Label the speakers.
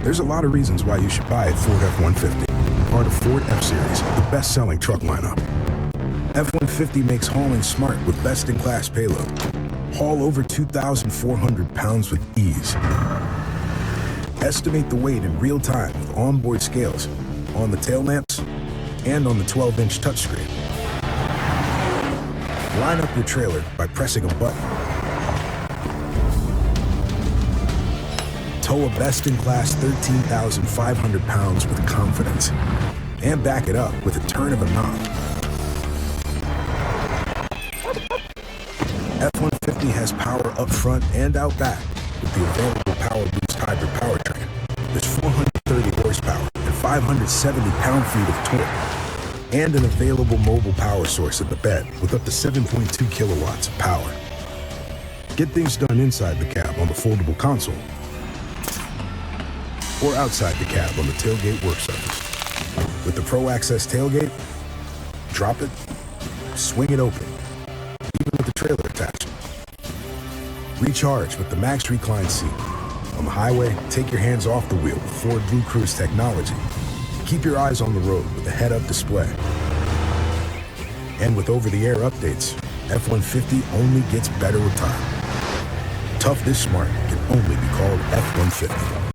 Speaker 1: There's a lot of reasons why you should buy a Ford F-150, part of Ford F-Series, the best-selling truck lineup. F-150 makes hauling smart with best-in-class payload. Haul over 2,400 pounds with ease. Estimate the weight in real time with onboard scales, on the tail lamps, and on the 12-inch touchscreen. Line up your trailer by pressing a button. Tow a best-in-class 13,500 pounds with confidence. And back it up with a turn of a knob. F-150 has power up front and out back with the available Power Boost hybrid powertrain. There's 430 horsepower and 570 pound-feet of torque, and an available mobile power source at the bed with up to 7.2 kilowatts of power. Get things done inside the cab on the foldable console, or outside the cab on the tailgate work surface. With the Pro Access tailgate, drop it, swing it open, even with the trailer attached. Recharge with the Max Recline seat. On the highway, take your hands off the wheel with Ford Blue Cruise technology. Keep your eyes on the road with a head-up display. And with over-the-air updates, F-150 only gets better with time. Tough this smart can only be called F-150.